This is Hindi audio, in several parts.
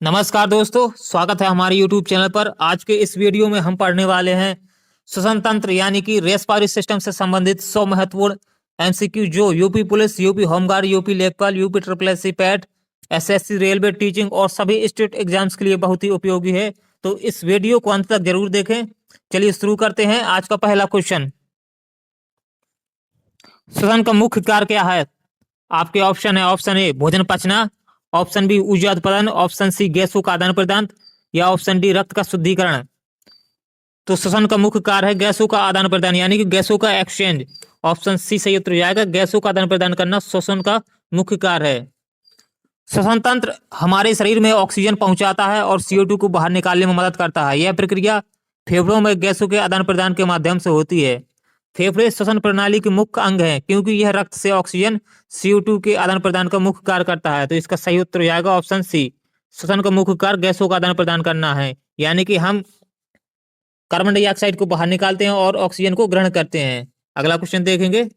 नमस्कार दोस्तों, स्वागत है हमारे YouTube चैनल पर। आज के इस वीडियो में हम पढ़ने वाले हैं श्वसन तंत्र यानी कि रेस्पिरेटरी सिस्टम से संबंधित 100 महत्वपूर्ण एमसीक्यू जो UP police, UP home guard, UP लेखपाल, UP triple SC PET, SSC, railway, teaching और सभी स्टेट एग्जाम्स के लिए बहुत ही उपयोगी है। तो इस वीडियो को अंत तक जरूर देखें। चलिए शुरू करते हैं। आज का पहला क्वेश्चन, श्वसन का मुख्य कार्य क्या है? आपके ऑप्शन है, ऑप्शन ए भोजन पचना, ऑप्शन बी ऊर्जा उत्पादन, ऑप्शन सी गैसों का आदान प्रदान या ऑप्शन डी रक्त का शुद्धिकरण। तो श्वसन का मुख्य कार्य है गैसों का आदान प्रदान यानी कि गैसों का एक्सचेंज। ऑप्शन सी सही उत्तर हो जाएगा। गैसों का आदान प्रदान करना श्वसन का मुख्य कार्य है। श्वसन तंत्र हमारे शरीर में ऑक्सीजन पहुंचाता है और CO2 को बाहर निकालने में मदद करता है। यह प्रक्रिया फेफड़ों में गैसों के आदान प्रदान के माध्यम से होती है। फेफड़े श्वसन प्रणाली के मुख्य अंग हैं क्योंकि यह रक्त से ऑक्सीजन CO2 के आदान प्रदान का मुख्य कार्य करता है। तो इसका सही उत्तर हो जाएगा ऑप्शन सी। श्वसन का मुख्य कार्य गैसों का आदान प्रदान करना है, यानी कि हम कार्बन डाइऑक्साइड को बाहर निकालते हैं और ऑक्सीजन को ग्रहण करते हैं। अगला क्वेश्चन देखेंगे,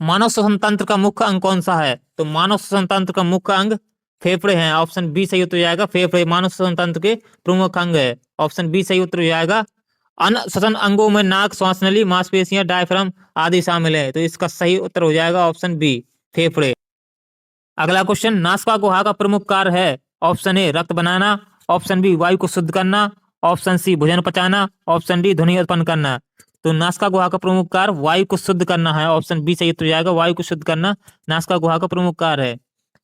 मानव श्वसन तंत्र का मुख्य अंग कौन सा है? तो मानव श्वसन तंत्र का मुख्य अंग फेफड़े हैं। ऑप्शन बी सही उत्तर हो जाएगा। फेफड़े मानव श्वसन तंत्र के प्रमुख अंग है। ऑप्शन बी सही उत्तर हो जाएगा। अन्य श्वसन अंगों में नाक, श्वास नली, मांसपेशियां, डायफ्राम आदि शामिल है। तो इसका सही उत्तर हो जाएगा ऑप्शन बी, फेफड़े। अगला क्वेश्चन, नासिका गुहा का प्रमुख कार्य है। ऑप्शन ए रक्त बनाना, ऑप्शन बी वायु को शुद्ध करना, ऑप्शन सी भोजन पचाना, ऑप्शन डी ध्वनि उत्पन्न करना। तो नासिका गुहा का प्रमुख कार्य वायु को शुद्ध करना है। ऑप्शन बी सही उत्तर हो जाएगा। वायु को शुद्ध करना नासिका गुहा का प्रमुख कार्य है।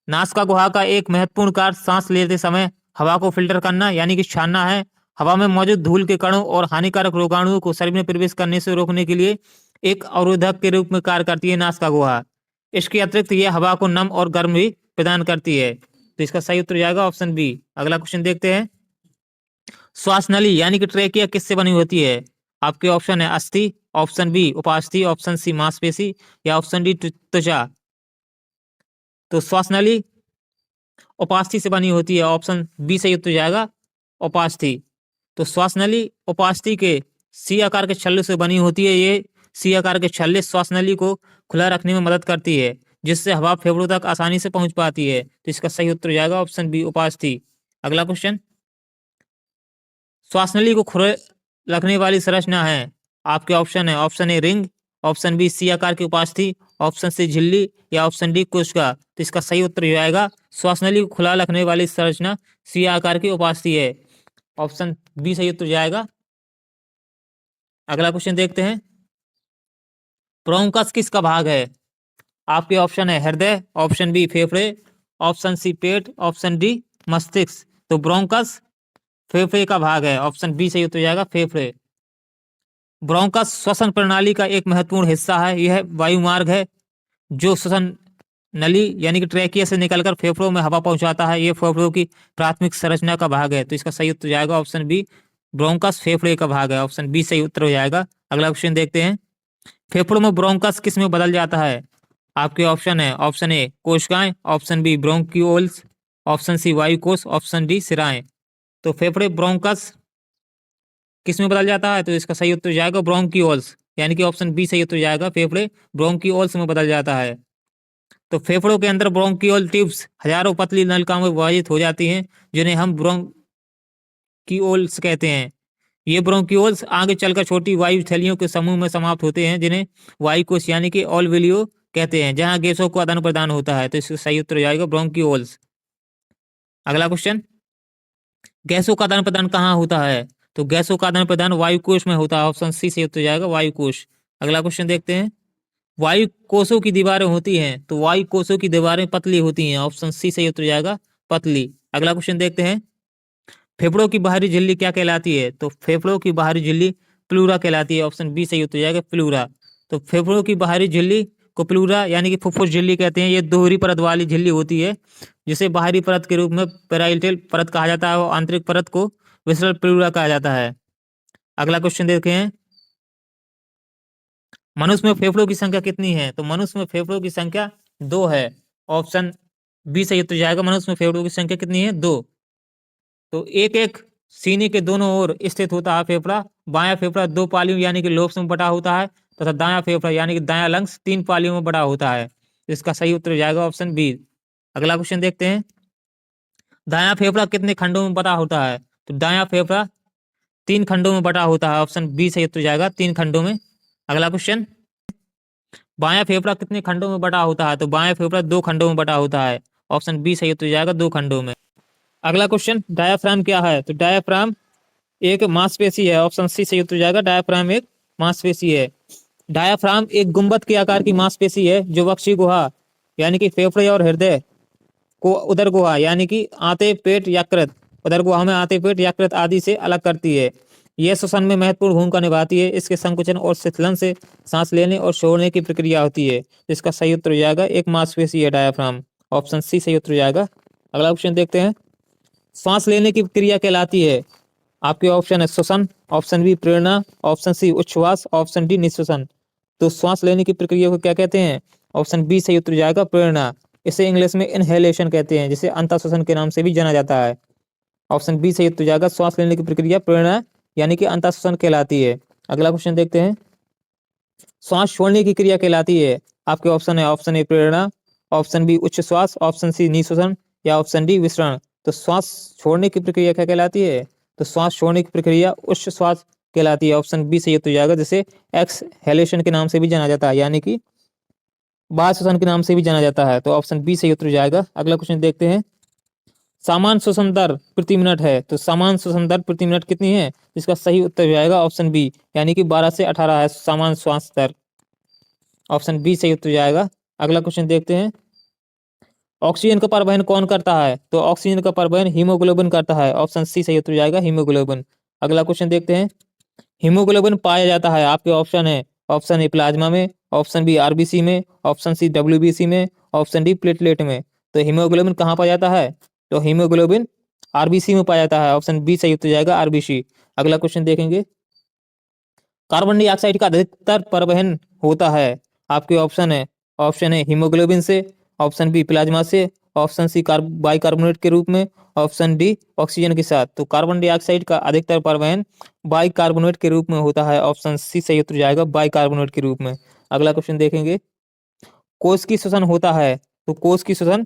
नासिका गुहा का एक महत्वपूर्ण कार्य सांस लेते समय हवा को फिल्टर करना यानी कि छानना है। हवा में मौजूद धूल के कणों और हानिकारक रोगाणुओं को शरीर में प्रवेश करने से रोकने के लिए एक अवरोधक के रूप में कार्य करती है नासिका गुहा। इसके अतिरिक्त यह हवा को नम और गर्म भी प्रदान करती है। तो इसका सही उत्तर हो जाएगा ऑप्शन बी। अगला क्वेश्चन देखते हैं, श्वास नली यानी कि ट्रेकिया किससे बनी होती है? आपके ऑप्शन है अस्थि, ऑप्शन बी उपास्थि, ऑप्शन सी मांसपेशी या ऑप्शन डी त्वचा। तो श्वास नली उपास्थि से बनी होती है। ऑप्शन बी सही उत्तर हो जाएगा, उपास्थि। तो श्वास नली उपास्थि के सी आकार के छल्ले से बनी होती है। ये सी आकार के छल्ले श्वास नली को खुला रखने में मदद करती है, जिससे हवा फेफड़ों तक आसानी से पहुंच पाती है। तो इसका सही उत्तर हो जाएगा ऑप्शन बी, उपास्थि। अगला क्वेश्चन, श्वास नली को खुले रखने वाली संरचना है। आपके ऑप्शन है, option A ring, option B C आकार की उपास्थि, ऑप्शन सी झिल्ली या ऑप्शन डी कोशिका। तो इसका सही उत्तर हो जाएगा श्वास नली को खुला रखने वाली संरचना सी आकार की उपास्थि है। ऑप्शन बी सही उत्तर हो जाएगा। अगला क्वेश्चन देखते हैं, ब्रोंकस किसका भाग है? आपके ऑप्शन है हृदय, ऑप्शन बी फेफड़े, ऑप्शन सी पेट, ऑप्शन डी मस्तिष्क। तो ब्रोंकस फेफड़े का भाग है। ऑप्शन बी सही उत्तर हो जाएगा, फेफड़े। ब्रोंकस श्वसन प्रणाली का एक महत्वपूर्ण हिस्सा है। यह वायुमार्ग है जो श्वसन नली यानी कि ट्रैकिया से निकलकर फेफड़ों में हवा पहुंचाता है। ये फेफड़ों की प्राथमिक संरचना का भाग है। तो इसका सही उत्तर हो जाएगा ऑप्शन बी, ब्रोंकस फेफड़े का भाग है। ऑप्शन बी सही उत्तर हो जाएगा। अगला क्वेश्चन देखते हैं, फेफड़ों में ब्रोंकस किस में बदल जाता है? आपके ऑप्शन है, ऑप्शन ए कोशिकाएं, option B bronchioles, option C वायुकोश, ऑप्शन डी सिराएं। तो फेफड़े ब्रोंकस किस में बदल जाता है? तो इसका सही उत्तर हो जाएगा ब्रोंकियोल्स, यानी कि ऑप्शन बी सही उत्तर हो जाएगा। फेफड़े ब्रोंकियोल्स में बदल जाता है। तो फेफड़ों के अंदर ब्रोंकियोल ट्यूब्स हजारों पतली नलिकाओं में विभाजित हो जाती हैं, जिन्हें हम ब्रोंकियोल्स कहते हैं। ये ब्रोंकियोल्स आगे चलकर छोटी वायु थैलियों के समूह में समाप्त होते हैं, जिन्हें वायुकोश यानी कि ऑलवेलियो कहते हैं, जहां गैसों को आदान प्रदान होता है। तो इसका सही उत्तर हो जाएगा ब्रोंकियोल्स। अगला क्वेश्चन, गैसों का आदान प्रदान कहाँ होता है? तो गैसों का आदान प्रदान वायुकोश में होता है। ऑप्शन सी सही उत्तर हो जाएगा, वायुकोश। अगला क्वेश्चन देखते हैं, वायु कोषों की दीवारें होती हैं, तो वायु कोषों की दीवारें पतली होती हैं। ऑप्शन सी सही उत्तर हो जाएगा, पतली। अगला क्वेश्चन देखते हैं, फेफड़ों की बाहरी झिल्ली क्या कहलाती है? तो फेफड़ों की बाहरी झिल्ली प्लूरा कहलाती है। ऑप्शन बी सही उत्तर हो जाएगा, प्लूरा। तो फेफड़ों की बाहरी झिल्ली को प्लूरा यानी कि फुफ्फुस झिल्ली कहते हैं। ये दोहरी परत वाली झिल्ली होती है, जिसे बाहरी परत के रूप में पेराइटल परत कहा जाता है और आंतरिक परत को विसरल प्लूरा कहा जाता है। अगला क्वेश्चन देखते हैं, मनुष्य में फेफड़ों की संख्या कितनी है? तो मनुष्य में फेफड़ों की संख्या 2 है। ऑप्शन बी सही उत्तर जाएगा। मनुष्य में फेफड़ों की संख्या कितनी है? 2। तो एक एक सीने के दोनों ओर स्थित होता है फेफड़ा। बायां फेफड़ा 2 पालियों यानी कि लोब्स में बटा होता है तथा दायां फेफड़ा यानी कि दायां लंग्स 3 पालियों में बटा होता है। इसका सही उत्तर हो जाएगा ऑप्शन बी। अगला क्वेश्चन देखते हैं, दायां फेफड़ा कितने खंडों में बटा होता है? तो दायां फेफड़ा 3 खंडों में बटा होता है। ऑप्शन बी सही उत्तर हो जाएगा, 3 खंडों में। अगला क्वेश्चन, बायां फेफड़ा कितने खंडों में बटा होता है? तो बायां फेफड़ा 2 खंडों में बटा होता है। ऑप्शन बी सही उत्तर हो जाएगा, 2 खंडों में। अगला क्वेश्चन, डायाफ्राम क्या है? तो डायाफ्राम एक मांसपेशी है। ऑप्शन सी सही उत्तर हो जाएगा, डायाफ्राम एक मांसपेशी है। डायाफ्राम एक गुंबद के आकार की मांसपेशी है जो वक्षी गुहा यानी कि फेफड़े और हृदय को उदर गुहा यानी कि आंते, पेट, यकृत, उदर गुहा में आंते, पेट, यकृत आदि से अलग करती है। यह श्वसन में महत्वपूर्ण भूमिका निभाती है। इसके संकुचन और शिथिलन से सांस लेने और छोड़ने की प्रक्रिया होती है। इसका सही उत्तर हो जाएगा, एक मांसपेशी है डायाफ्राम। ऑप्शन सी सही उत्तर हो जाएगा। अगला क्वेश्चन देखते हैं, सांस लेने की क्रिया कहलाती है? आपके ऑप्शन है श्वसन, ऑप्शन बी प्रेरणा, ऑप्शन सी उच्छ्वास, ऑप्शन डी निःश्वसन। तो श्वास लेने की प्रक्रिया को क्या कहते हैं? ऑप्शन बी सही उत्तर हो जाएगा, प्रेरणा। इसे इंग्लिश में इनहेलेशन कहते हैं, जिसे अंतःश्वसन के नाम से भी जाना जाता है। ऑप्शन बी सही उत्तर हो जाएगा, श्वास लेने की प्रक्रिया प्रेरणा यानी कि अंतःश्वसन कहलाती है। अगला क्वेश्चन देखते हैं, श्वास छोड़ने की क्रिया कहलाती है? आपके ऑप्शन है, ऑप्शन ए प्रेरणा, ऑप्शन बी उच्च श्वास, ऑप्शन सी निःश्वसन या ऑप्शन डी विसरण। तो श्वास छोड़ने की प्रक्रिया क्या कहलाती है? तो श्वास छोड़ने की प्रक्रिया उच्च श्वास कहलाती है। ऑप्शन बी सही उत्तर हो जाएगा, जिसे एक्सहेलेशन के नाम से भी जाना जाता है, यानी कि बाह्य श्वसन के नाम से भी जाना जाता है। तो ऑप्शन बी सही उत्तर हो जाएगा। अगला क्वेश्चन देखते हैं, सामान्य श्वसन दर प्रति मिनट है, तो सामान्य श्वसन दर प्रति मिनट कितनी है? इसका सही उत्तर हो जाएगा ऑप्शन बी, यानी कि 12 से 18 है सामान्य श्वास दर। ऑप्शन बी सही उत्तर हो जाएगा। अगला क्वेश्चन देखते हैं, ऑक्सीजन का परिवहन कौन करता है? तो ऑक्सीजन का परिवहन हीमोग्लोबिन करता है। ऑप्शन सी सही उत्तर हो जाएगा, हीमोग्लोबिन। अगला क्वेश्चन देखते हैं, हीमोग्लोबिन पाया जाता है? आपके ऑप्शन है, ऑप्शन ए प्लाज्मा में, ऑप्शन बी आरबीसी में, ऑप्शन सी डब्ल्यूबीसी में, ऑप्शन डी प्लेटलेट में। तो हीमोग्लोबिन कहाँ पाया जाता है? तो हीमोग्लोबिन आरबीसी में पाया जाता है। ऑप्शन बी सही उत्तर हो जाएगा, आरबीसी। अगला क्वेश्चन देखेंगे, कार्बन डाइऑक्साइड का अधिकतर परिवहन होता है? आपके ऑप्शन है हीमोग्लोबिन से, ऑप्शन बी प्लाज्मा से, ऑप्शन सी बाइकार्बोनेट के रूप में, ऑप्शन डी ऑक्सीजन के साथ। तो कार्बन डाइऑक्साइड का अधिकतर परिवहन बाइकार्बोनेट के रूप में होता है। ऑप्शन सी सही उत्तर जाएगा, बाइकार्बोनेट के रूप में। अगला क्वेश्चन देखेंगे, कोश की श्वसन होता है? तो कोश की श्वसन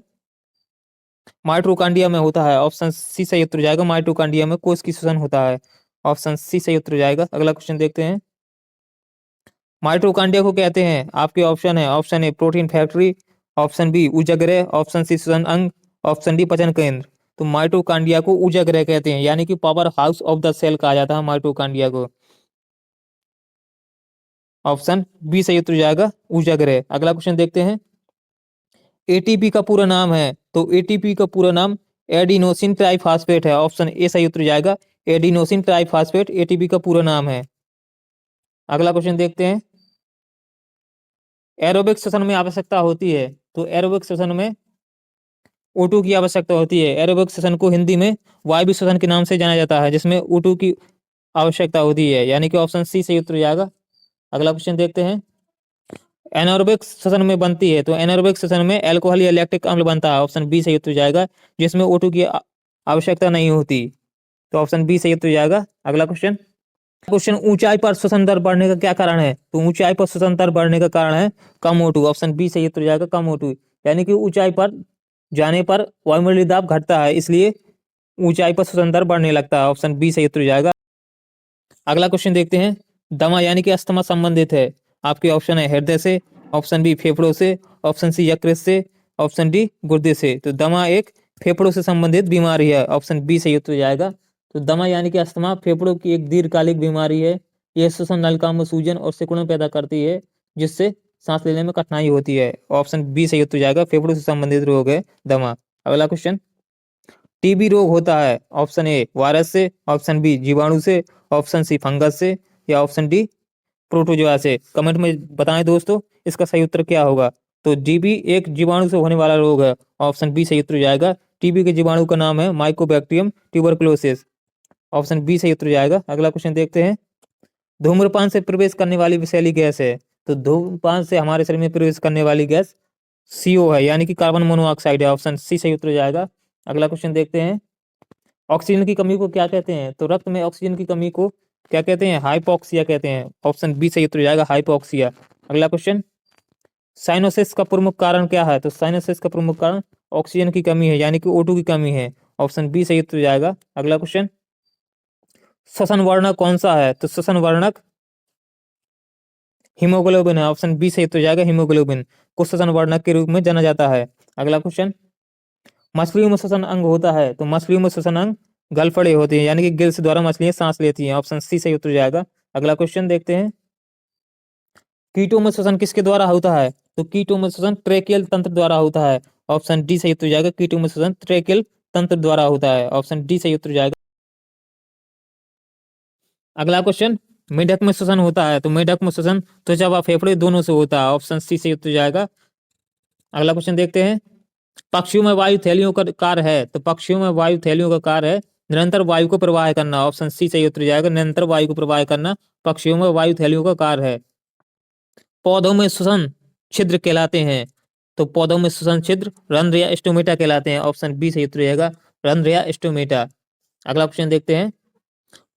माइटोकांड्रिया में होता है। ऑप्शन सी सही उत्तर जाएगा, माइटोकांड्रिया में कोश की श्वसन होता है। ऑप्शन सी सही उत्तर जाएगा। अगला क्वेश्चन देखते हैं, माइटोकांड्रिया को कहते हैं? आपके ऑप्शन है, option A protein factory, option B ऊर्जागृह, ऑप्शन सी श्वसन अंग, ऑप्शन डी पचन केंद्र। तो माइटोकांड्रिया को ऊर्जागृह कहते हैं, यानी कि power house of the cell कहा जाता है माइटोकांड्रिया को। ऑप्शन बी सही उत्तर जाएगा, ऊर्जागृह। अगला क्वेश्चन देखते हैं, एटीपी का पूरा नाम है? तो एटीपी का पूरा नाम एडिनोसिन ट्राइफॉस्फेट है। ऑप्शन ए सही उत्तर जाएगा, एडिनोसिन ट्राइफॉस्फेट एटीपी का पूरा नाम है। अगला क्वेश्चन देखते हैं, एरोबिक श्वसन में आवश्यकता होती है? तो एरोबिक श्वसन में O2 की आवश्यकता होती है। एरोबिक श्वसन को हिंदी में वायु श्वसन के नाम से जाना जाता है, जिसमें O2 की आवश्यकता होती है, यानी कि ऑप्शन सी सही उत्तर जाएगा। अगला क्वेश्चन देखते हैं, एनारोबिक श्वसन में बनती है? तो एनारोबिक श्वसन में अल्कोहल या लैक्टिक अम्ल बनता है। ऑप्शन बी सही उत्तर जाएगा, जिसमें O2 की आवश्यकता नहीं होती। तो ऑप्शन बी सही उत्तर जाएगा। अगला क्वेश्चन, ऊंचाई पर श्वसन दर बढ़ने का क्या कारण है? तो ऊंचाई पर श्वसन दर बढ़ने का कारण है कम O2। ऑप्शन बी सही उत्तर जाएगा, कम O2, यानी कि ऊंचाई पर जाने पर वायुमंडलीय दाब घटता है, इसलिए ऊंचाई पर श्वसन दर बढ़ने लगता है। ऑप्शन बी सही उत्तर जाएगा। अगला क्वेश्चन देखते हैं, दमा यानी कि अस्थमा संबंधित है? आपके ऑप्शन है हृदय से, ऑप्शन बी फेफड़ों से, ऑप्शन सी यकृत से, ऑप्शन डी गुर्दे से। तो दमा एक फेफड़ों से संबंधित बीमारी है। ऑप्शन बी सही उत्तर जाएगा। तो दमा यानी कि अस्थमा फेफड़ों की एक दीर्घकालिक बीमारी है। यह श्वसन नलिका में सूजन और सिकुड़न पैदा करती है, जिससे सांस लेने में कठिनाई होती है। ऑप्शन बी सही उत्तर जाएगा, फेफड़ों से संबंधित रोग है दमा। अगला क्वेश्चन, टीबी रोग होता है? ऑप्शन ए वायरस से, ऑप्शन बी जीवाणु से, ऑप्शन सी फंगस से या ऑप्शन डी प्रोटोजोआ से। कमेंट में बताएं दोस्तों, इसका सही उत्तर क्या होगा? तो टीबी एक जीवाणु से होने वाला रोग है। ऑप्शन बी सही उत्तर जाएगा। टीबी के जीवाणु का नाम है माइकोबैक्टीरियम ट्यूबरकुलोसिस। ऑप्शन बी सही उत्तर जाएगा। अगला क्वेश्चन देखते हैं, धूम्रपान से प्रवेश करने वाली विषैली गैस है? तो धूम्रपान से हमारे शरीर में प्रवेश करने वाली गैस CO है, यानी कि कार्बन मोनोऑक्साइड है। ऑप्शन सी सही उत्तर जाएगा। अगला क्वेश्चन देखते हैं, ऑक्सीजन की कमी को क्या कहते हैं? तो रक्त में ऑक्सीजन की कमी को क्या कहते हैं? हाइपोक्सिया कहते हैं। ऑप्शन बी सही उत्तर जाएगा, हाइपोक्सिया। अगला क्वेश्चन, साइनोसिस का प्रमुख कारण क्या है? तो साइनोसिस का प्रमुख कारण ऑक्सीजन की कमी है, यानी कि O2 की कमी है। ऑप्शन बी सही उत्तर हो जाएगा। अगला क्वेश्चन, श्वसन वर्णक कौन सा है? तो श्वसन वर्णक हीमोग्लोबिन है, ऑप्शन बी सही उत्तर हो जाएगा। हीमोग्लोबिन को श्वसन वर्णक के रूप में जाना जाता है। अगला क्वेश्चन, मछलियों में श्वसन अंग होता है? तो मछलियों में श्वसन अंग गलफड़े होते हैं, यानी कि गिल्स द्वारा मछलियां सांस लेती हैं, ऑप्शन सी सही उत्तर हो जाएगा। अगला क्वेश्चन देखते हैं, कीटों में श्वसन किसके द्वारा होता है? तो कीटों में श्वसन ट्रेकियल तंत्र द्वारा होता है, ऑप्शन डी सही उत्तर हो जाएगा। कीटों में श्वसन ट्रेकियल तंत्र द्वारा होता है, ऑप्शन डी सही उत्तर हो जाएगा। अगला क्वेश्चन, मेढक में श्वसन होता है? तो मेढक में श्वसन त्वचा व फेफड़े दोनों से होता है, ऑप्शन सी सही उत्तर हो जाएगा। अगला क्वेश्चन देखते हैं, पक्षियों में वायु थैलियों का कार्य है? तो पक्षियों में वायु थैलियों का कार्य है निरंतर वायु को प्रवाह करना, ऑप्शन सी सही उत्तर हो जाएगा। निरंतर वायु को प्रवाह करना पक्षियों में वायु थैलियों का कार्य है। पौधों में श्वसन छिद्र कहलाते हैं? तो पौधों में श्वसन छिद्र रंध्र या स्टोमेटा कहलाते हैं, ऑप्शन बी सही उत्तर हो जाएगा। रंध्र या स्टोमेटा। अगला क्वेश्चन देखते हैं,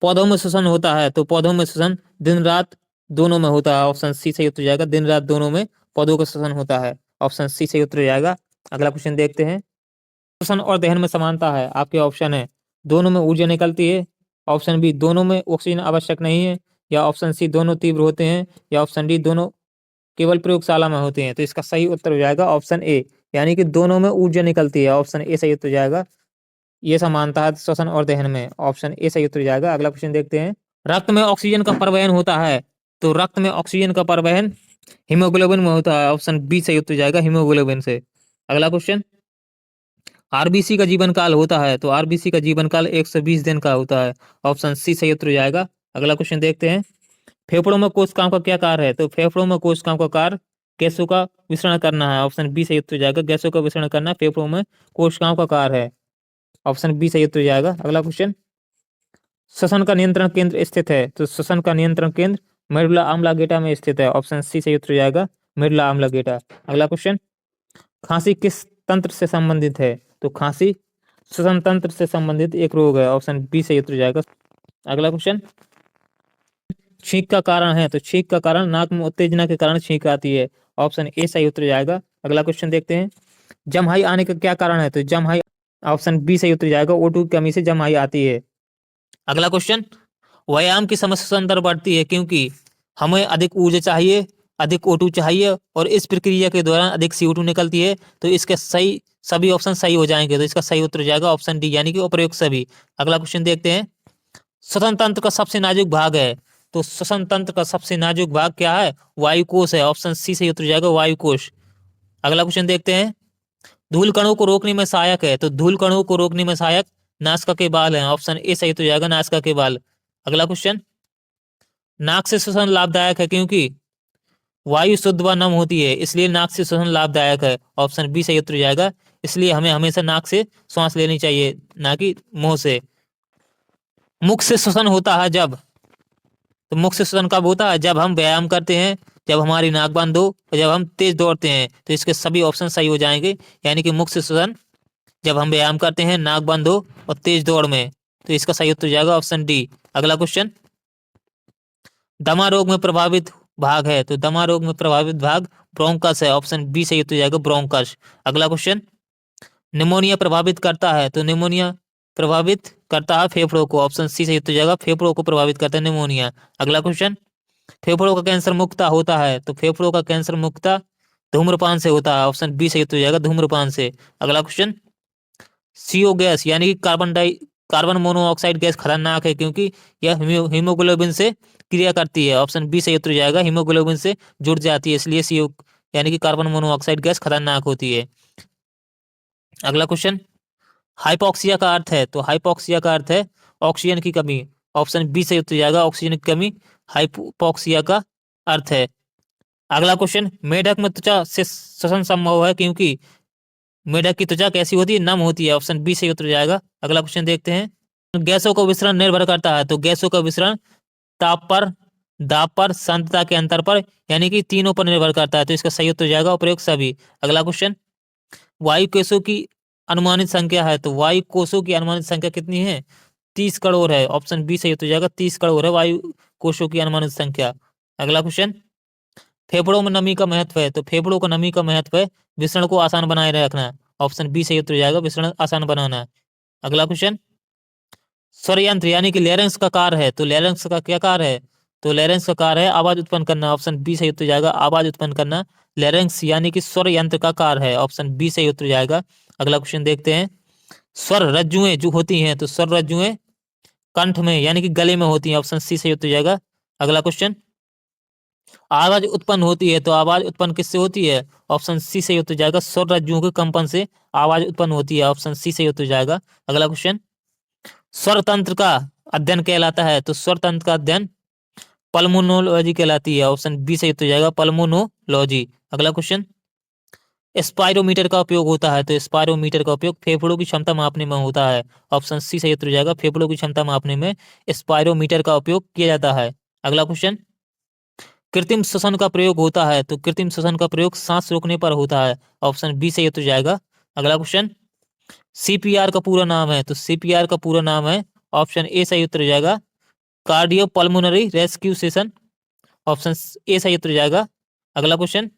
पौधों में श्वसन होता है? तो पौधों में श्वसन दिन रात दोनों में होता है, ऑप्शन सी सही उत्तर हो जाएगा। दिन रात दोनों में पौधों का श्वसन होता है, ऑप्शन सी सही उत्तर हो जाएगा। अगला क्वेश्चन देखते हैं, श्वसन और दहन में समानता है? आपके ऑप्शन है दोनों में ऊर्जा निकलती है, ऑप्शन बी दोनों में ऑक्सीजन आवश्यक नहीं है, या ऑप्शन सी दोनों तीव्र होते हैं, या ऑप्शन डी दोनों केवल प्रयोगशाला में होते हैं। तो इसका सही उत्तर हो जाएगा ऑप्शन ए, यानी कि दोनों में ऊर्जा निकलती है, ऑप्शन ए सही उत्तर हो जाएगा। ये समानता है श्वसन और दहन में, ऑप्शन ए सही उत्तर हो जाएगा। अगला क्वेश्चन देखते हैं, रक्त में ऑक्सीजन का परिवहन होता है? तो रक्त में ऑक्सीजन का परिवहन हीमोग्लोबिन में होता है, ऑप्शन बी सही उत्तर हो जाएगा। हीमोग्लोबिन से। अगला क्वेश्चन, आरबीसी का जीवन काल होता है? तो आरबीसी का जीवन काल 120 दिन का होता है, ऑप्शन सी सही उत्तर हो जाएगा। अगला क्वेश्चन देखते हैं, फेफड़ों में कोशिकाओं का क्या कार्य है? तो फेफड़ों में कोशिकाओं का कार्य गैसों का विसरण करना है, ऑप्शन बी सही उत्तर हो जाएगा। गैसों का विसरण करना फेफड़ों में कोशिकाओं का कार्य है, ऑप्शन बी सही उत्तर हो जाएगा। अगला क्वेश्चन, श्वसन का नियंत्रण केंद्र स्थित है? तो श्वसन का नियंत्रण केंद्र मेडुला ऑब्लांगेटा में स्थित है, ऑप्शन सी सही उत्तर हो जाएगा। Medulla oblongata. अगला क्वेश्चन, खांसी किस तंत्र से संबंधित है? तो खांसी श्वसन तंत्र से संबंधित एक रोग है, ऑप्शन बी सही उत्तर हो जाएगा। अगला क्वेश्चन, छींक का कारण है? तो छींक का कारण नाक में उत्तेजना के कारण छींक आती है, ऑप्शन ए सही उत्तर हो जाएगा। अगला क्वेश्चन देखते हैं, जमहाई आने का क्या कारण है? तो जमहाई, ऑप्शन बी सही उत्तर हो जाएगा। O2 की कमी से जमहाई आती है। अगला क्वेश्चन, व्यायाम की समस्या अंदर बढ़ती है क्योंकि हमें अधिक ऊर्जा चाहिए, अधिक O2 चाहिए, और इस प्रक्रिया के दौरान अधिक CO2 निकलती है। तो इसके सही सभी ऑप्शन सही हो जाएंगे, तो इसका सही उत्तर हो जाएगा ऑप्शन डी, यानी कि उपरोक्त सभी। अगला क्वेश्चन देखते हैं, श्वसन तंत्र का सबसे नाजुक भाग है? तो श्वसन तंत्र का सबसे नाजुक भाग क्या है? वायुकोश है, ऑप्शन सी सही उत्तर हो जाएगा। वायुकोश। अगला क्वेश्चन देखते हैं, धूल कणों को रोकने में सहायक है? तो धूल कणों को रोकने में सहायक नासिका के बाल हैं, ऑप्शन ए सही तो जाएगा। नासिका के बाल। अगला क्वेश्चन, नाक से श्वसन लाभदायक है क्योंकि वायु शुद्ध व नम होती है, इसलिए नाक से श्वसन लाभदायक है, ऑप्शन बी सही उत्तर हो जाएगा। इसलिए हमें हमेशा नाक से श्वास लेनी चाहिए, ना कि मुंह से। मुख से श्वसन होता है जब? तो मुख से श्वसन कब होता है? जब हम व्यायाम करते हैं, जब हमारी नाक बंद हो, और जब हम तेज दौड़ते हैं। तो इसके सभी ऑप्शन सही हो जाएंगे, यानी कि मुख से श्वसन जब हम व्यायाम करते हैं, नाक बंद हो और तेज दौड़ में। तो इसका सही उत्तर हो जाएगा ऑप्शन डी। अगला क्वेश्चन, दमा रोग में प्रभावित भाग है? तो दमा रोग में प्रभावित भाग ब्रोंकस है, ऑप्शन बी सही उत्तर हो जाएगा। ब्रोंकस। अगला क्वेश्चन, निमोनिया प्रभावित करता है? तो निमोनिया प्रभावित करता है फेफड़ों को, ऑप्शन सी सही उत्तर हो जाएगा। फेफड़ों को प्रभावित करता है निमोनिया। अगला क्वेश्चन, फेफड़ों का कैंसर मुक्ता होता है? तो फेफड़ों का कैंसर मुक्ता धूम्रपान से होता है, ऑप्शन बी सही उत्तर हो जाएगा। धूम्रपान से। अगला क्वेश्चन, CO गैस यानी कि कार्बन मोनोऑक्साइड गैस खतरनाक है क्योंकि यह हीमोग्लोबिन से क्रिया करती है, ऑप्शन बी सही उत्तर हो जाएगा। हीमोग्लोबिन से जुड़ जाती है, इसलिए CO यानी कि कार्बन मोनोऑक्साइड गैस खतरनाक होती है। अगला क्वेश्चन, हाइपोक्सिया का अर्थ है? तो हाइपोक्सिया का अर्थ है ऑक्सीजन की कमी, ऑप्शन बी सही उत्तर हो जाएगा। ऑक्सीजन की कमी हाइपोक्सिया का अर्थ है। अगला क्वेश्चन, मेढक में त्वचा से श्वसन संभव है क्योंकि मेढक की त्वचा कैसी होती है? नम होती है, ऑप्शन बी सही उत्तर हो जाएगा। अगला क्वेश्चन देखते हैं, गैसों का विसरण निर्भर करता है? तो गैसों का विसरण ताप पर, दाब पर, सांद्रता के अंतर पर, यानी कि तीनों पर निर्भर करता है। तो इसका सही उत्तर हो जाएगा उपरोक्त सभी। अगला क्वेश्चन, वायु कोषों की अनुमानित संख्या है? तो वायु कोषों की अनुमानित संख्या कितनी है? 30 करोड़ है, ऑप्शन बी सही उत्तर हो जाएगा। 30 करोड़ है वायु कोषों की अनुमानित संख्या। अगला क्वेश्चन, फेफड़ों में नमी का महत्व है? तो फेफड़ों का नमी का महत्व है विसरण को आसान बनाए रखना, ऑप्शन बी सही उत्तर हो जाएगा। विसरण आसान बनाना। अगला क्वेश्चन, स्वर यंत्र यानी कि लैरिंक्स का कार्य है, तो लैरिंक्स का क्या कार्य है? तो लैरिंक्स का कार्य है आवाज उत्पन्न करना। ऑप्शन बी सही उत्तर जाएगा, आवाज उत्पन्न करना। लैरिंक्स यानी कि स्वर यंत्र का कार्य है। ऑप्शन बी सही उत्तर जाएगा। अगला क्वेश्चन देखते हैं, स्वर रज्जुएं जो होती हैं, तो स्वर रज्जुएं कंठ में यानी कि गले में होती हैं। ऑप्शन सी सही उत्तर जाएगा। अगला क्वेश्चन, आवाज उत्पन्न होती है, तो आवाज उत्पन्न किससे होती है? ऑप्शन सी सही उत्तर जाएगा, स्वर रज्जुओं के कंपन से आवाज उत्पन्न होती है। ऑप्शन सी सही उत्तर जाएगा। अगला क्वेश्चन, स्वर तंत्र का अध्ययन कहलाता है, तो स्वर तंत्र का अध्ययन पल्मोनोलॉजी कहलाती है। ऑप्शन बी सही उत्तर जाएगा, पल्मोनोलॉजी। अगला क्वेश्चन, स्पायरोमीटर का उपयोग होता है, तो स्पायरोमीटर का उपयोग फेफड़ों की क्षमता मापने में होता है। ऑप्शन सी सही उत्तर जाएगा, फेफड़ों की क्षमता मापने में स्पायरोमीटर का उपयोग किया जाता है। अगला क्वेश्चन, कृत्रिम श्वसन का प्रयोग होता है, तो कृत्रिम श्वसन का प्रयोग सांस रोकने पर होता है। ऑप्शन बी सही उत्तर जाएगा। अगला क्वेश्चन, सीपीआर का पूरा नाम है, तो सीपीआर का पूरा नाम है, ऑप्शन ए सही उत्तर जाएगा, cardio pulmonary rescue session. Option A सही उत्तर जाएगा। अगला क्वेश्चन,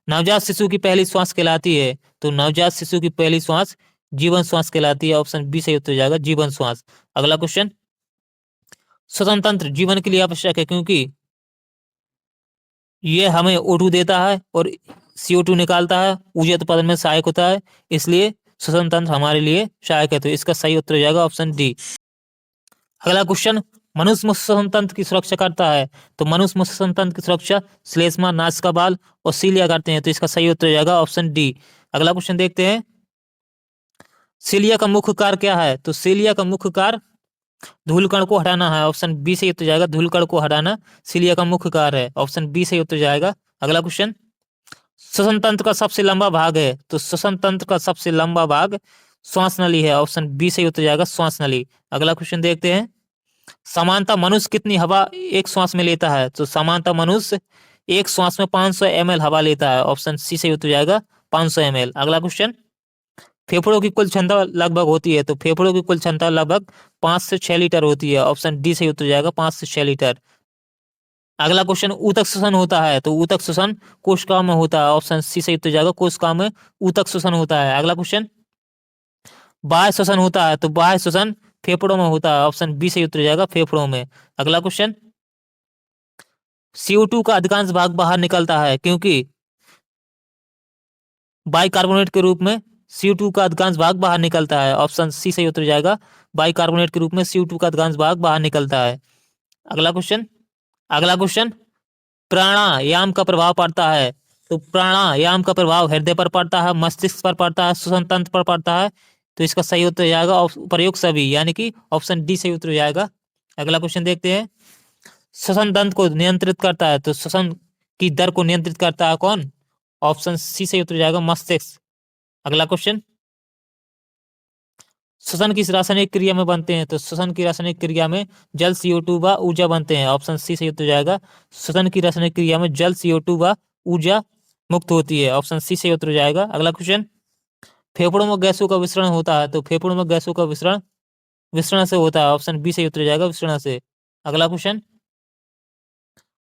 नवजात शिशु की पहली श्वास कहलाती है, तो नवजात शिशु की पहली श्वास जीवन श्वास कहलाती है। ऑप्शन बी सही उत्तर जाएगा, जीवन श्वास। अगला क्वेश्चन, श्वसन तंत्र जीवन के लिए आवश्यक है क्योंकि ये हमें O2 देता है और CO2 निकालता है, ऊर्जा उत्पादन में सहायक होता है, इसलिए श्वसन तंत्र हमारे लिए सहायक है। तो इसका सही उत्तर हो जाएगा ऑप्शन डी। अगला क्वेश्चन, मनुष्य श्वसन तंत्र की सुरक्षा करता है, तो मनुष्य श्वसन तंत्र की सुरक्षा श्लेष्मा, नासिका बाल और सीलिया करते हैं। तो इसका सही उत्तर हो जाएगा ऑप्शन डी। अगला क्वेश्चन देखते हैं, सीलिया का मुख्य कार्य क्या है? तो सीलिया का मुख्य कार्य धूलकण को हटाना है। ऑप्शन बी सही उत्तर जाएगा, धूलकण को हटाना सीलिया का मुख्य कार्य है। ऑप्शन बी सही उत्तर जाएगा। अगला क्वेश्चन, श्वसन तंत्र का सबसे लंबा भाग है, तो श्वसन तंत्र का सबसे लंबा भाग श्वास नली है। ऑप्शन बी सही उत्तर जाएगा, श्वास नली। अगला क्वेश्चन देखते हैं, सामान्यतः मनुष्य कितनी हवा एक श्वास में लेता है? तो सामान्यतः मनुष्य एक श्वास में 500 ml हवा लेता है। ऑप्शन सी सही उत्तर जाएगा, 500 ml। अगला क्वेश्चन, फेफड़ों की कुल क्षमता लगभग होती है, तो फेफड़ों की कुल क्षमता लगभग 5 से 6 लीटर होती है। ऑप्शन डी सही उत्तर जाएगा, 5 से 6 लीटर। अगला क्वेश्चन, ऊतक श्वसन होता है, तो ऊतक श्वसन कोशिकाओं में होता है। ऑप्शन सी सही उत्तर जाएगा, कोशिकाओं में ऊतक श्वसन होता है। अगला क्वेश्चन, बाह्य श्वसन होता है, तो बाह्य श्वसन फेफड़ों में होता है। ऑप्शन बी सही उत्तर जाएगा, फेफड़ों में। अगला क्वेश्चन, CO2 का अधिकांश भाग बाहर निकलता है क्योंकि बाइकार्बोनेट के रूप में CO2 का अधिकांश भाग बाहर निकलता है। ऑप्शन सी सही उत्तर जाएगा, बाइकार्बोनेट के रूप में CO2 का अधिकांश भाग बाहर निकलता है। अगला क्वेश्चन, प्राणायाम का प्रभाव पड़ता है, तो प्राणायाम का प्रभाव हृदय पर पड़ता है, मस्तिष्क पर पड़ता है, श्वसन तंत्र पर पड़ता है। तो इसका सही उत्तर जाएगा प्रयोग सभी, यानी कि ऑप्शन डी सही उत्तर जाएगा। अगला क्वेश्चन देखते हैं, श्वसन तंत्र को नियंत्रित करता है, तो श्वसन की दर को नियंत्रित करता है कौन? ऑप्शन सी सही उत्तर जाएगा, मस्तिष्क। अगला क्वेश्चन, श्वसन किस रासायनिक क्रिया में बनते हैं? तो श्वसन की रासायनिक क्रिया में जल, CO2 व ऊर्जा बनते हैं। ऑप्शन सी सही उत्तर जाएगा, श्वसन की रासायनिक क्रिया में जल, CO2 व ऊर्जा मुक्त होती है। ऑप्शन सी सही उत्तर जाएगा। अगला क्वेश्चन, फेफड़ों में गैसों का विसरण होता है, तो फेफड़ों में गैसों का विसरण विसरण से होता है। ऑप्शन बी सही उत्तर जाएगा, विसरण से। अगला क्वेश्चन,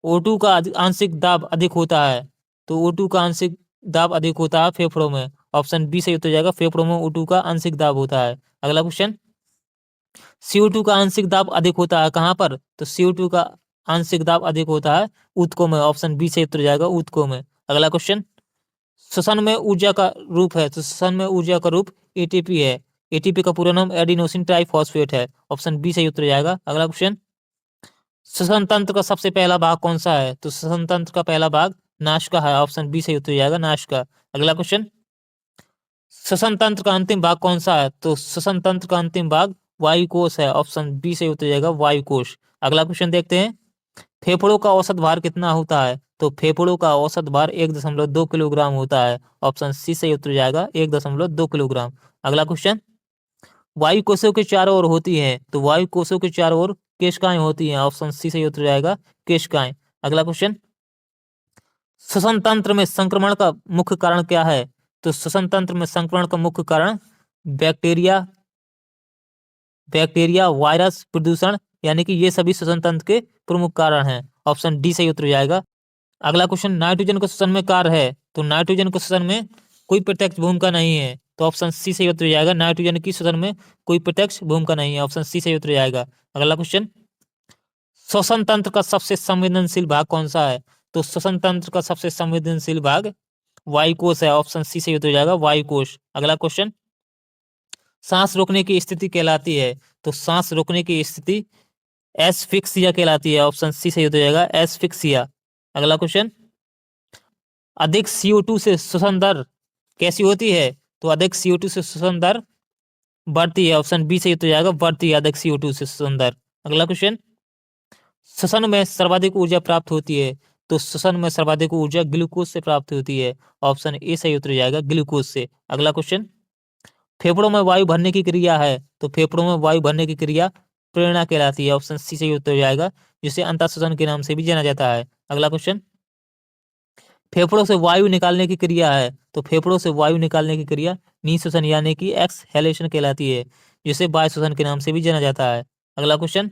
O2 का आंशिक दाब अधिक होता है, तो O2 का आंशिक दाब अधिक होता है फेफड़ों में। ऑप्शन बी सही उत्तर जाएगा, फेफड़ों में O2 का आंशिक दाब होता है। अगला क्वेश्चन, CO2 का आंशिक दाब अधिक होता है कहाँ पर? तो CO2 का आंशिक दाब अधिक होता है ऊतकों में। ऑप्शन बी सही उत्तर जाएगा, ऊतकों में। अगला क्वेश्चन, श्वसन में ऊर्जा का रूप है, तो श्वसन में ऊर्जा का रूप ATP है। ATP का पूरा नाम एडिनोसिन ट्राइफॉस्फेट है। ऑप्शन बी सही उत्तर जाएगा। अगला क्वेश्चन, श्वसन तंत्र का सबसे पहला भाग कौन सा है? तो श्वसन तंत्र का पहला भाग नासिका है। ऑप्शन बी सही उत्तर जाएगा, नासिका। अगला क्वेश्चन, श्वसन तंत्र का अंतिम भाग कौन सा है? तो श्वसन तंत्र का अंतिम भाग वायुकोश है। ऑप्शन बी सही उत्तर जाएगा, वायुकोश। अगला क्वेश्चन देखते हैं, फेफड़ों का औसत भार कितना होता है? तो फेफड़ों का औसत भार 1.2 किलोग्राम होता है। ऑप्शन सी सही उत्तर जाएगा, 1.2 किलोग्राम। अगला क्वेश्चन, वायु कोशों के चारों ओर होती है, तो वायु कोशों के चारों ओर केशिकाएं होती हैं। ऑप्शन सी सही उत्तर जाएगा, केशिकाएं। अगला क्वेश्चन, श्वसन तंत्र में संक्रमण का मुख्य कारण क्या है? तो श्वसन तंत्र में संक्रमण का मुख्य कारण बैक्टीरिया, वायरस, प्रदूषण, यानी कि ये सभी श्वसन तंत्र के प्रमुख कारण हैं। ऑप्शन डी सही उत्तर जाएगा। अगला क्वेश्चन, नाइट्रोजन का श्वसन में कार्य है, तो नाइट्रोजन के श्वसन में कोई प्रत्यक्ष भूमिका नहीं है। तो ऑप्शन सी सही उत्तर हो जाएगा, नाइट्रोजन की श्वसन में कोई प्रत्यक्ष भूमिका नहीं है, ऑप्शन सी सही उत्तर हो जाएगा। अगला क्वेश्चन, श्वसन तंत्र का सबसे संवेदनशील भाग कौन सा है? तो श्वसन तंत्र का सबसे संवेदनशील भाग वायुकोश है, ऑप्शन सी सही उत्तर हो जाएगा, वायुकोश। अगला क्वेश्चन, सांस रोकने की स्थिति कहलाती है, तो सांस रोकने की स्थिति एस्फिक्सिया कहलाती है, ऑप्शन सी सही उत्तर हो जाएगा, एस्फिक्सिया। अगला क्वेश्चन, अधिक CO2 से श्वसन दर कैसी होती है? तो अधिक CO2 से श्वसन दर बढ़ती है, ऑप्शन बी सही उत्तर हो जाएगा, बढ़ती है अधिक CO2 से श्वसन दर। अगला क्वेश्चन, श्वसन में सर्वाधिक ऊर्जा प्राप्त होती है, तो श्वसन में सर्वाधिक ऊर्जा ग्लूकोज से प्राप्त होती है, ऑप्शन ए सही उत्तर हो जाएगा, ग्लूकोज से। अगला क्वेश्चन, फेफड़ों में वायु भरने की क्रिया है, तो फेफड़ों में वायु भरने की क्रिया प्रेरणा कहलाती है, ऑप्शन सी सही उत्तर हो जाएगा, जिसे अंतःश्वसन के नाम से भी जाना जाता है। अगला क्वेश्चन, फेफड़ों से वायु निकालने की क्रिया है, तो फेफड़ों से वायु निकालने की क्रिया निःश्वसन यानी कि एक्सहेलेशन कहलाती है, जिसे वायु श्वसन के नाम से भी जाना जाता है। अगला क्वेश्चन,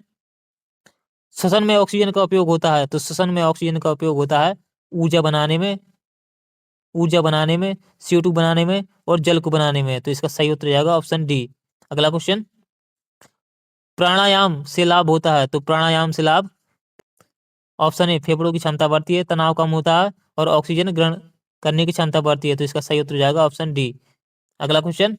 श्वसन में ऑक्सीजन का उपयोग होता है, तो श्वसन में ऑक्सीजन का उपयोग होता है ऊर्जा बनाने में, CO2 बनाने में और जल को बनाने में, तो इसका सही उत्तर हो जाएगा ऑप्शन डी। अगला क्वेश्चन, प्राणायाम से लाभ होता है, तो प्राणायाम से लाभ, ऑप्शन ए फेफड़ों की क्षमता बढ़ती है, तनाव कम होता है और ऑक्सीजन ग्रहण करने की क्षमता बढ़ती है, तो इसका सही उत्तर हो जाएगा ऑप्शन डी। अगला क्वेश्चन,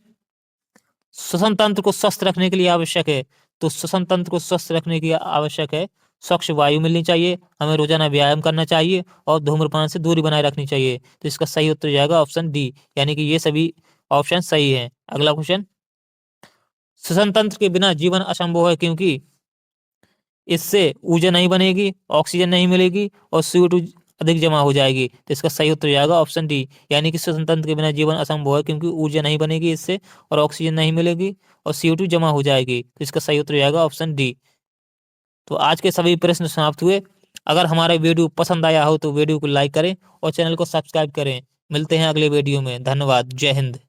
श्वसन तंत्र को स्वस्थ रखने के लिए आवश्यक है, तो श्वसन तंत्र को स्वस्थ रखने के लिए आवश्यक है स्वच्छ वायु मिलनी चाहिए, हमें रोजाना व्यायाम करना चाहिए और धूम्रपान से दूरी बनाए रखनी चाहिए, तो इसका सही उत्तर हो जाएगा ऑप्शन डी, यानी कि ये सभी ऑप्शन सही हैं। अगला क्वेश्चन, श्वसन तंत्र के बिना जीवन असंभव है, क्योंकि इससे ऊर्जा नहीं बनेगी, ऑक्सीजन नहीं मिलेगी और CO2 अधिक जमा हो जाएगी, तो इसका सही उत्तर हो जाएगा ऑप्शन डी, यानी कि श्वसन तंत्र के बिना जीवन असंभव है, क्योंकि ऊर्जा नहीं बनेगी इससे और ऑक्सीजन नहीं मिलेगी और CO2 जमा हो जाएगी, तो इसका सही उत्तर हो जाएगा ऑप्शन डी। तो आज के सभी प्रश्न समाप्त हुए। अगर हमारा वीडियो पसंद आया हो तो वीडियो को लाइक करें और चैनल को सब्सक्राइब करें। मिलते हैं अगले वीडियो में, धन्यवाद, जय हिंद।